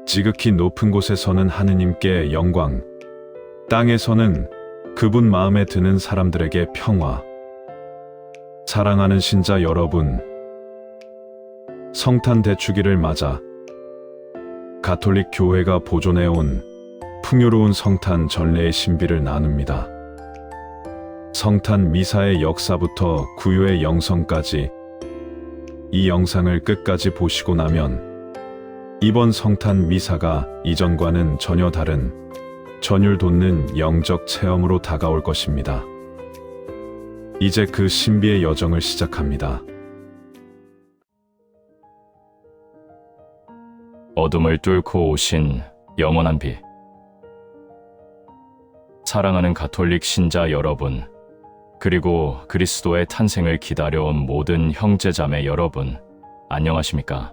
지극히 높은 곳에서는 하느님께 영광, 땅에서는 그분 마음에 드는 사람들에게 평화. 사랑하는 신자 여러분, 성탄 대축일을 맞아 가톨릭 교회가 보존해온 풍요로운 성탄 전례의 신비를 나눕니다. 성탄 미사의 역사부터 구유의 영성까지 이 영상을 끝까지 보시고 나면 이번 성탄 미사가 이전과는 전혀 다른 전율 돋는 영적 체험으로 다가올 것입니다. 이제 그 신비의 여정을 시작합니다. 어둠을 뚫고 오신 영원한 빛. 사랑하는 가톨릭 신자 여러분, 그리고 그리스도의 탄생을 기다려온 모든 형제자매 여러분, 안녕하십니까?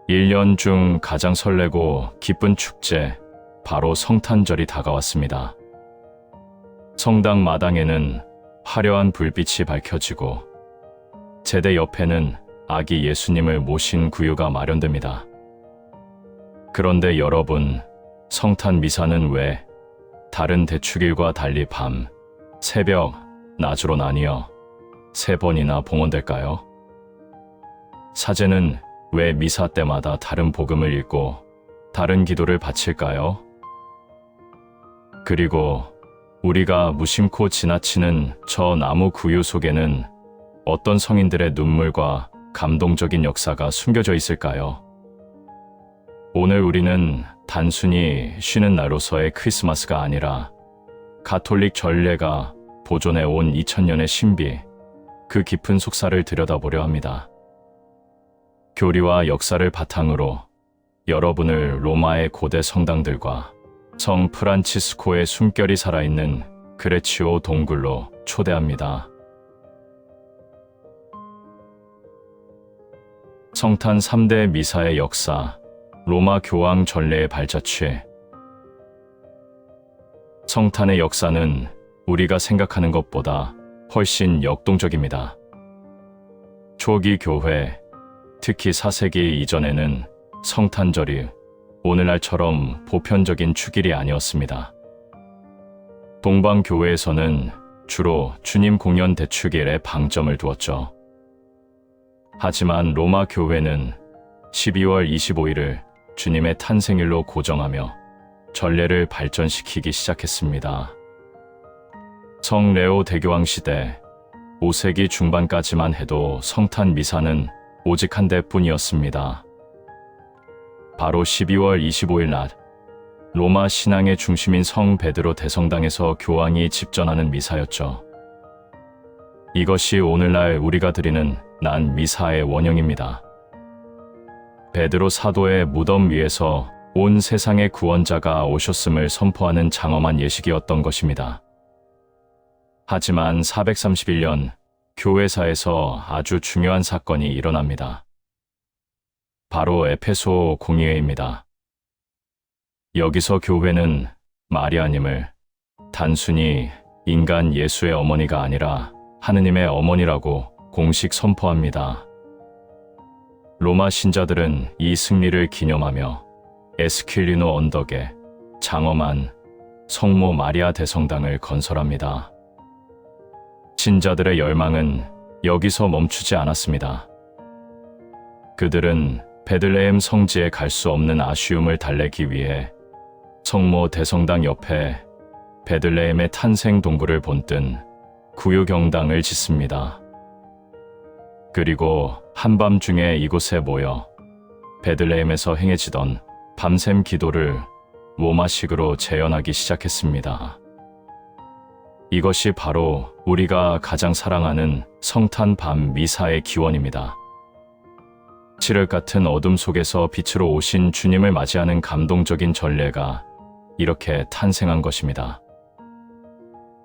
1년 중 가장 설레고 기쁜 축제, 바로 성탄절이 다가왔습니다. 성당 마당에는 화려한 불빛이 밝혀지고 제대 옆에는 아기 예수님을 모신 구유가 마련됩니다. 그런데 여러분, 성탄 미사는 왜 다른 대축일과 달리 밤, 새벽, 낮으로 나뉘어 3번이나 봉헌될까요? 사제는 왜 미사 때마다 다른 복음을 읽고 다른 기도를 바칠까요? 그리고 우리가 무심코 지나치는 저 나무 구유 속에는 어떤 성인들의 눈물과 감동적인 역사가 숨겨져 있을까요? 오늘 우리는 단순히 쉬는 날로서의 크리스마스가 아니라 가톨릭 전례가 보존해 온 2000년의 신비, 그 깊은 속사를 들여다보려 합니다. 교리와 역사를 바탕으로 여러분을 로마의 고대 성당들과 성 프란치스코의 숨결이 살아있는 그레치오 동굴로 초대합니다. 성탄 3대 미사의 역사, 로마 교황 전례의 발자취. 성탄의 역사는 우리가 생각하는 것보다 훨씬 역동적입니다. 초기 교회, 특히 4세기 이전에는 성탄절이 오늘날처럼 보편적인 축일이 아니었습니다. 동방교회에서는 주로 주님 공연 대축일에 방점을 두었죠. 하지만 로마 교회는 12월 25일을 주님의 탄생일로 고정하며 전례를 발전시키기 시작했습니다. 성 레오 대교황 시대 5세기 중반까지만 해도 성탄 미사는 오직 한 대뿐이었습니다. 바로 12월 25일 낮, 로마 신앙의 중심인 성 베드로 대성당에서 교황이 집전하는 미사였죠. 이것이 오늘날 우리가 드리는 난 미사의 원형입니다. 베드로 사도의 무덤 위에서 온 세상의 구원자가 오셨음을 선포하는 장엄한 예식이었던 것입니다. 하지만 431년 교회사에서 아주 중요한 사건이 일어납니다. 바로 에페소 공의회입니다. 여기서 교회는 마리아님을 단순히 인간 예수의 어머니가 아니라 하느님의 어머니라고 공식 선포합니다. 로마 신자들은 이 승리를 기념하며 에스킬리노 언덕에 장엄한 성모 마리아 대성당을 건설합니다. 신자들의 열망은 여기서 멈추지 않았습니다. 그들은 베들레헴 성지에 갈 수 없는 아쉬움을 달래기 위해 성모 대성당 옆에 베들레헴의 탄생 동굴을 본뜬 구유경당을 짓습니다. 그리고 한밤중에 이곳에 모여 베들레헴에서 행해지던 밤샘 기도를 로마식으로 재현하기 시작했습니다. 이것이 바로 우리가 가장 사랑하는 성탄 밤 미사의 기원입니다. 칠흑 같은 어둠 속에서 빛으로 오신 주님을 맞이하는 감동적인 전례가 이렇게 탄생한 것입니다.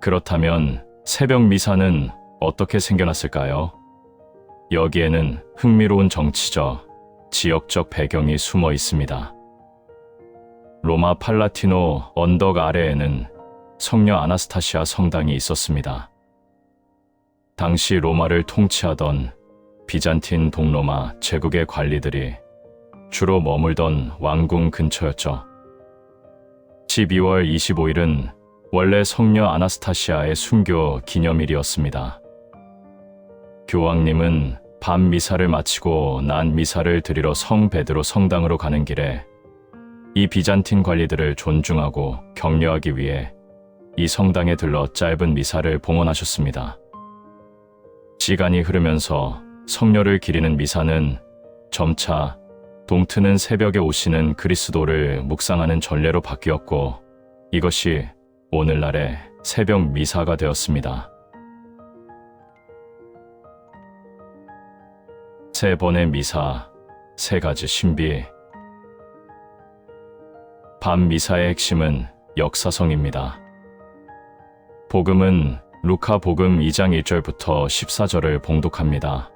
그렇다면 새벽 미사는 어떻게 생겨났을까요? 여기에는 흥미로운 정치적, 지역적 배경이 숨어 있습니다. 로마 팔라티노 언덕 아래에는 성녀 아나스타시아 성당이 있었습니다. 당시 로마를 통치하던 비잔틴 동로마 제국의 관리들이 주로 머물던 왕궁 근처였죠. 12월 25일은 원래 성녀 아나스타시아의 순교 기념일이었습니다. 교황님은 밤 미사를 마치고 난 미사를 드리러 성 베드로 성당으로 가는 길에 이 비잔틴 관리들을 존중하고 격려하기 위해 이 성당에 들러 짧은 미사를 봉헌하셨습니다. 시간이 흐르면서 성녀를 기리는 미사는 점차 동트는 새벽에 오시는 그리스도를 묵상하는 전례로 바뀌었고, 이것이 오늘날의 새벽 미사가 되었습니다. 세 번의 미사, 세 가지 신비. 밤 미사의 핵심은 역사성입니다. 복음은 루카 복음 2장 1절부터 14절을 봉독합니다.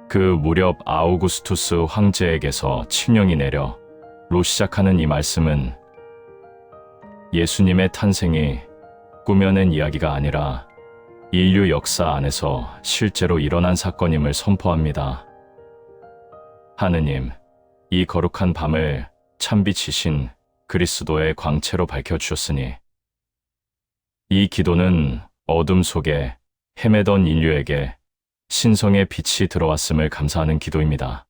그 무렵 아우구스투스 황제에게서 칙령이 내려로 시작하는 이 말씀은 예수님의 탄생이 꾸며낸 이야기가 아니라 인류 역사 안에서 실제로 일어난 사건임을 선포합니다. 하느님, 이 거룩한 밤을 참빛이신 그리스도의 광채로 밝혀주셨으니 이 기도는 어둠 속에 헤매던 인류에게 신성의 빛이 들어왔음을 감사하는 기도입니다.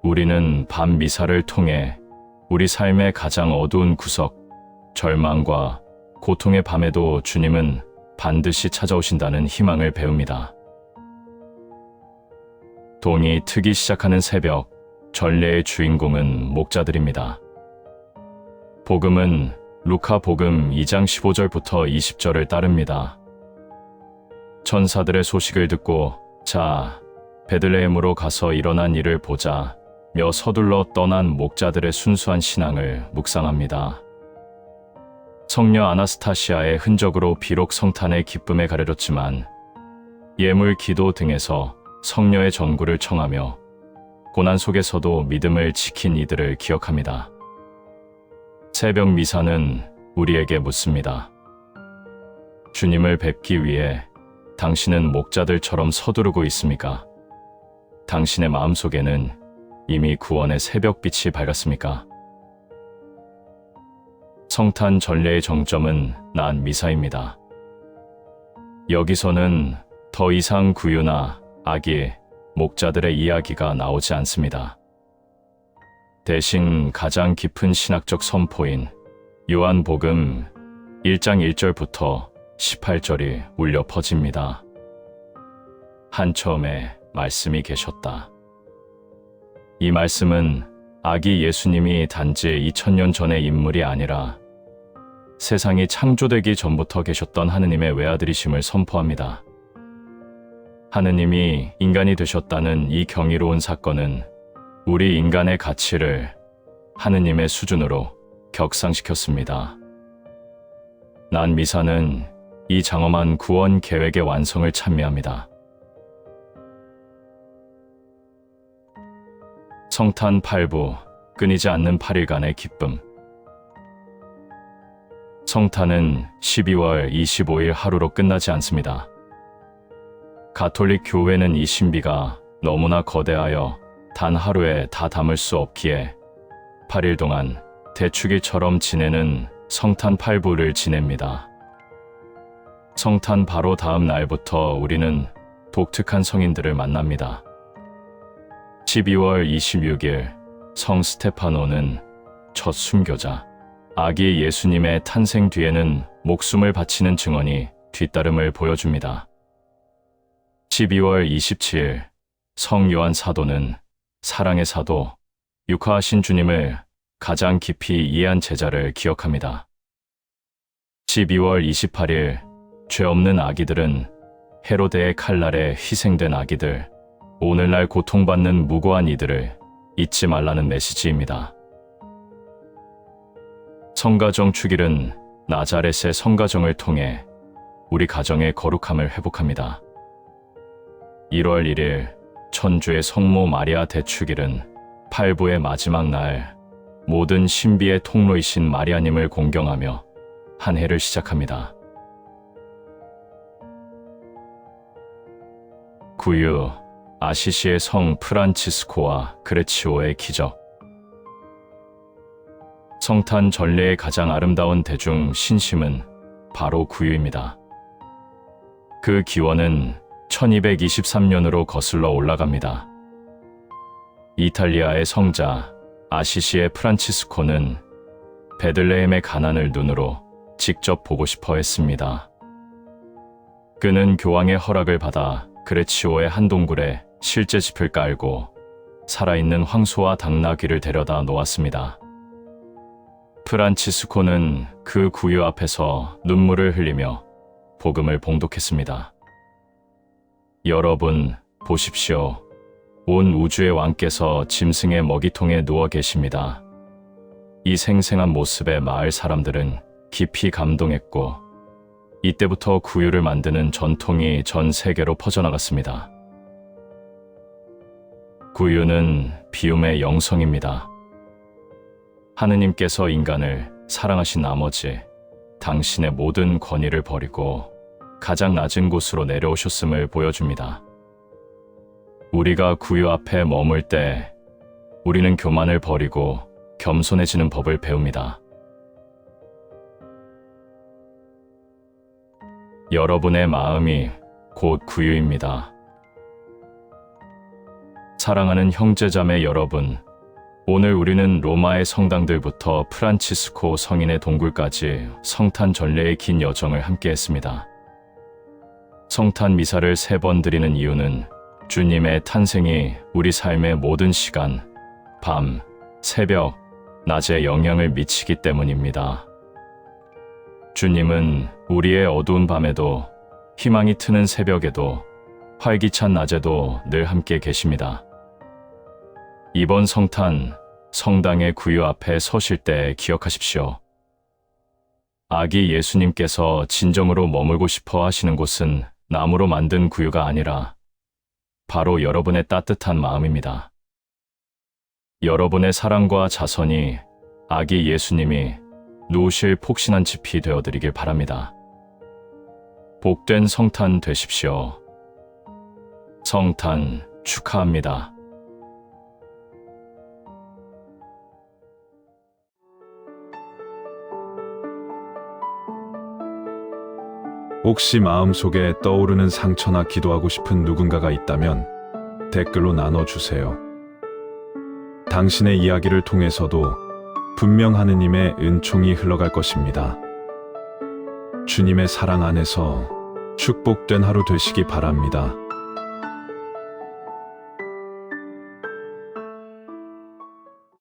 우리는 밤 미사를 통해 우리 삶의 가장 어두운 구석, 절망과 고통의 밤에도 주님은 반드시 찾아오신다는 희망을 배웁니다. 동이 트기 시작하는 새벽, 전례의 주인공은 목자들입니다. 복음은 루카 복음 2장 15절부터 20절을 따릅니다. 천사들의 소식을 듣고 자, 베들레헴으로 가서 일어난 일을 보자 며 서둘러 떠난 목자들의 순수한 신앙을 묵상합니다. 성녀 아나스타시아의 흔적으로 비록 성탄의 기쁨에 가려졌지만 예물 기도 등에서 성녀의 전구를 청하며 고난 속에서도 믿음을 지킨 이들을 기억합니다. 새벽 미사는 우리에게 묻습니다. 주님을 뵙기 위해 당신은 목자들처럼 서두르고 있습니까? 당신의 마음속에는 이미 구원의 새벽빛이 밝았습니까? 성탄 전례의 정점은 난 미사입니다. 여기서는 더 이상 구유나 아기, 목자들의 이야기가 나오지 않습니다. 대신 가장 깊은 신학적 선포인 요한복음 1장 1절부터 18절이 울려 퍼집니다. 한처음에 말씀이 계셨다. 이 말씀은 아기 예수님이 단지 2000년 전의 인물이 아니라 세상이 창조되기 전부터 계셨던 하느님의 외아들이심을 선포합니다. 하느님이 인간이 되셨다는 이 경이로운 사건은 우리 인간의 가치를 하느님의 수준으로 격상시켰습니다. 난 미사는 이 장엄한 구원 계획의 완성을 찬미합니다. 성탄 8부, 끊이지 않는 8일간의 기쁨. 성탄은 12월 25일 하루로 끝나지 않습니다. 가톨릭 교회는 이 신비가 너무나 거대하여 단 하루에 다 담을 수 없기에 8일 동안 대축일처럼 지내는 성탄 8부를 지냅니다. 성탄 바로 다음 날부터 우리는 독특한 성인들을 만납니다. 12월 26일 성 스테파노는 첫 순교자, 아기 예수님의 탄생 뒤에는 목숨을 바치는 증언이 뒤따름을 보여줍니다. 12월 27일 성 요한 사도는 사랑의 사도, 육화하신 주님을 가장 깊이 이해한 제자를 기억합니다. 12월 28일 죄 없는 아기들은 헤로데의 칼날에 희생된 아기들, 오늘날 고통받는 무고한 이들을 잊지 말라는 메시지입니다. 성가정 축일은 나자렛의 성가정을 통해 우리 가정의 거룩함을 회복합니다. 1월 1일 천주의 성모 마리아 대축일은 8부의 마지막 날 모든 신비의 통로이신 마리아님을 공경하며 한 해를 시작합니다. 구유, 아시시의 성 프란치스코와 그레치오의 기적. 성탄 전례의 가장 아름다운 대중 신심은 바로 구유입니다. 그 기원은 1223년으로 거슬러 올라갑니다. 이탈리아의 성자 아시시의 프란치스코는 베들레헴의 가난을 눈으로 직접 보고 싶어 했습니다. 그는 교황의 허락을 받아 그레치오의 한 동굴에 실제 짚을 깔고 살아있는 황소와 당나귀를 데려다 놓았습니다. 프란치스코는 그 구유 앞에서 눈물을 흘리며 복음을 봉독했습니다. 여러분, 보십시오. 온 우주의 왕께서 짐승의 먹이통에 누워 계십니다. 이 생생한 모습에 마을 사람들은 깊이 감동했고, 이때부터 구유를 만드는 전통이 전 세계로 퍼져나갔습니다. 구유는 비움의 영성입니다. 하느님께서 인간을 사랑하신 나머지 당신의 모든 권위를 버리고 가장 낮은 곳으로 내려오셨음을 보여줍니다. 우리가 구유 앞에 머물 때 우리는 교만을 버리고 겸손해지는 법을 배웁니다. 여러분의 마음이 곧 구유입니다. 사랑하는 형제자매 여러분, 오늘 우리는 로마의 성당들부터 프란치스코 성인의 동굴까지 성탄 전례의 긴 여정을 함께 했습니다. 성탄 미사를 3번 드리는 이유는 주님의 탄생이 우리 삶의 모든 시간, 밤, 새벽, 낮에 영향을 미치기 때문입니다. 주님은 우리의 어두운 밤에도, 희망이 트는 새벽에도, 활기찬 낮에도 늘 함께 계십니다. 이번 성탄, 성당의 구유 앞에 서실 때 기억하십시오. 아기 예수님께서 진정으로 머물고 싶어 하시는 곳은 나무로 만든 구유가 아니라 바로 여러분의 따뜻한 마음입니다. 여러분의 사랑과 자선이 아기 예수님이 누우실 폭신한 짚이 되어드리길 바랍니다. 복된 성탄 되십시오. 성탄 축하합니다. 혹시 마음속에 떠오르는 상처나 기도하고 싶은 누군가가 있다면 댓글로 나눠주세요. 당신의 이야기를 통해서도 분명 하느님의 은총이 흘러갈 것입니다. 주님의 사랑 안에서 축복된 하루 되시기 바랍니다.